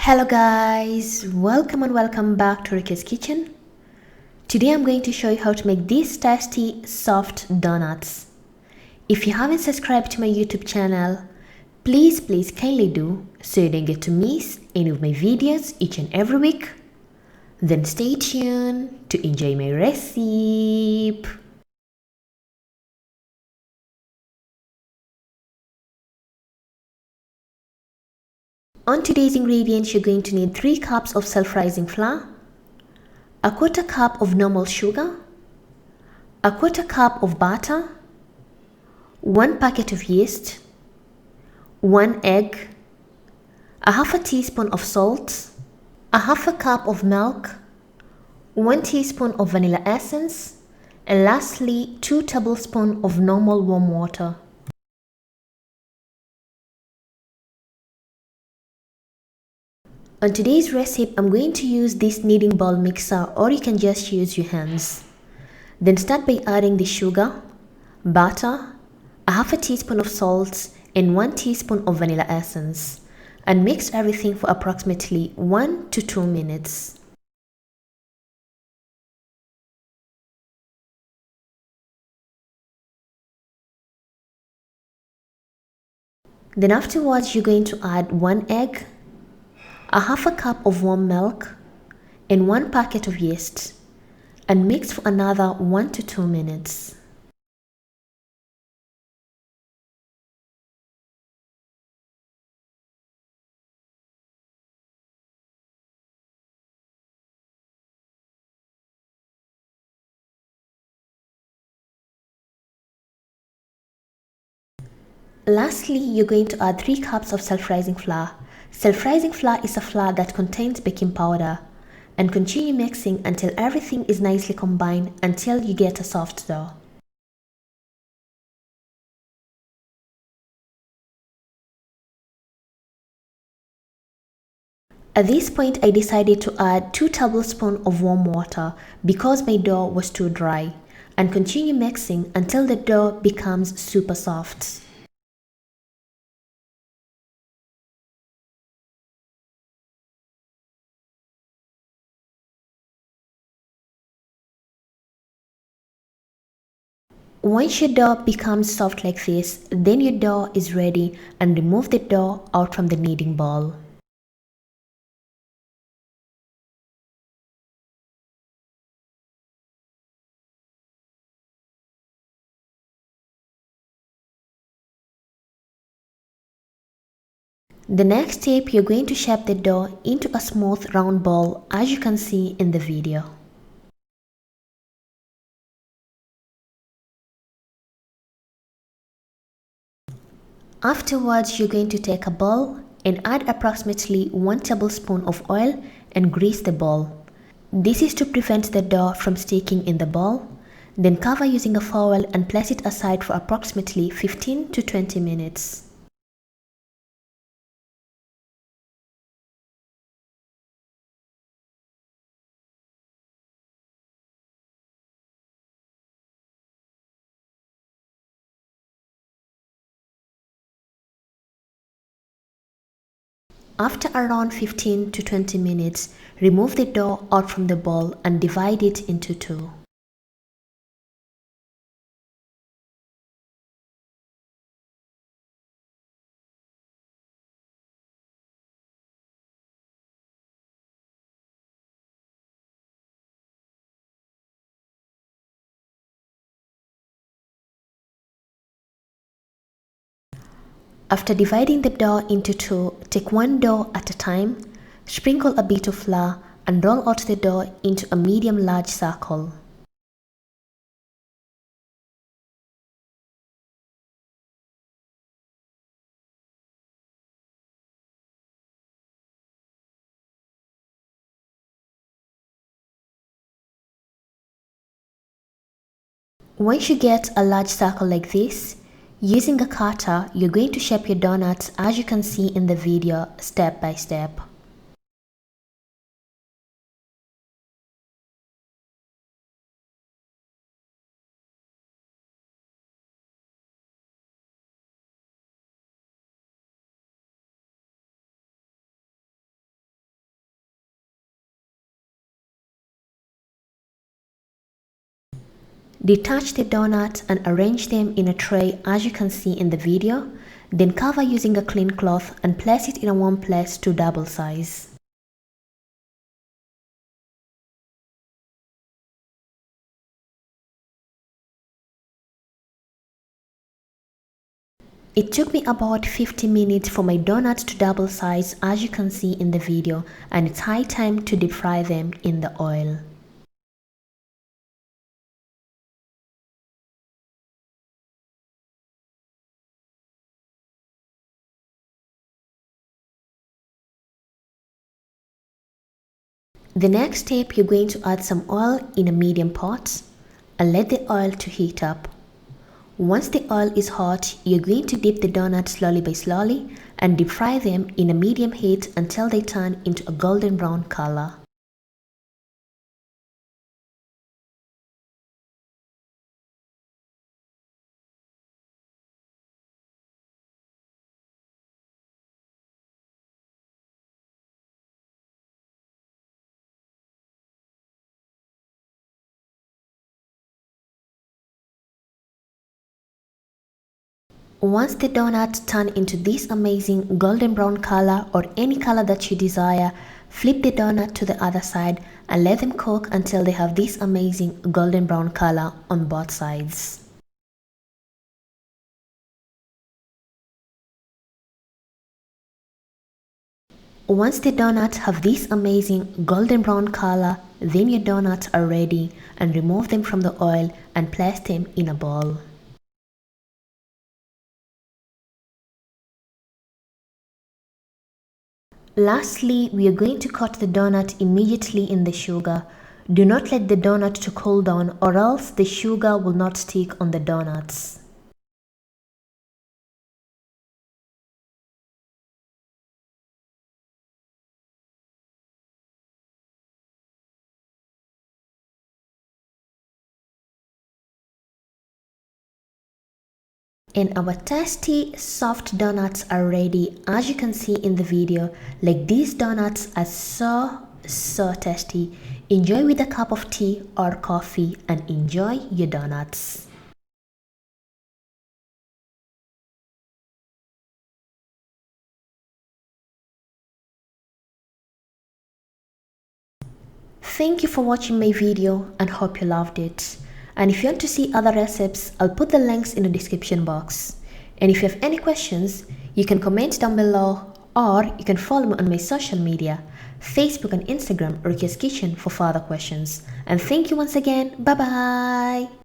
Hello guys, welcome and welcome back to Rukias kitchen. Today I'm going to show you how to make these tasty soft donuts. If you haven't subscribed to my YouTube channel, please kindly do so you don't get to miss any of my videos each and every week. Then stay tuned to enjoy my recipe. On today's ingredients, you're going to need 3 cups of self-rising flour, a quarter cup of normal sugar, a quarter cup of butter, 1 packet of yeast, 1 egg, a half a teaspoon of salt, a half a cup of milk, 1 teaspoon of vanilla essence, and lastly 2 tablespoons of normal warm water. On today's recipe, I'm going to use this kneading bowl mixer, or you can just use your hands. Then start by adding the sugar, butter, a half a teaspoon of salt, and 1 teaspoon of vanilla essence, and mix everything for approximately 1 to 2 minutes. Then afterwards, you're going to add 1 egg, a half a cup of warm milk, and 1 packet of yeast, and mix for another 1 to 2 minutes. Lastly, you're going to add 3 cups of self-rising flour. Self-rising flour is a flour that contains baking powder, and continue mixing until everything is nicely combined until you get a soft dough. At this point, I decided to add 2 tablespoons of warm water because my dough was too dry, and continue mixing until the dough becomes super soft. Once your dough becomes soft like this, then your dough is ready, and remove the dough out from the kneading bowl. The next step, you're going to shape the dough into a smooth round ball, as you can see in the video. Afterwards, you're going to take a bowl and add approximately 1 tablespoon of oil and grease the bowl. This is to prevent the dough from sticking in the bowl. Then cover using a foil and place it aside for approximately 15 to 20 minutes. After around 15 to 20 minutes, remove the dough out from the bowl and divide it into 2. After dividing the dough into 2, take one dough at a time, sprinkle a bit of flour, and roll out the dough into a medium-large circle. Once you get a large circle like this, using a cutter, you're going to shape your donuts as you can see in the video step by step. Detach the donuts and arrange them in a tray as you can see in the video. Then cover using a clean cloth and place it in a warm place to double size. It took me about 50 minutes for my donuts to double size as you can see in the video, and it's high time to deep fry them in the oil. The next step, you're going to add some oil in a medium pot and let the oil to heat up. Once the oil is hot, you're going to dip the donuts slowly by slowly and deep fry them in a medium heat until they turn into a golden brown color. Once the donuts turn into this amazing golden brown color or any color that you desire, flip the donut to the other side and let them cook until they have this amazing golden brown color on both sides. Once the donuts have this amazing golden brown color, then your donuts are ready, and remove them from the oil and place them in a bowl. Lastly, we are going to cut the donut immediately in the sugar. Do not let the donut to cool down or else the sugar will not stick on the donuts. And our tasty soft donuts are ready. As you can see in the video, like these donuts are so tasty. Enjoy with a cup of tea or coffee and enjoy your donuts. Thank you for watching my video and hope you loved it. And if you want to see other recipes, I'll put the links in the description box. And if you have any questions, you can comment down below or you can follow me on my social media, Facebook and Instagram, Rukias Kitchen for further questions. And thank you once again. Bye bye.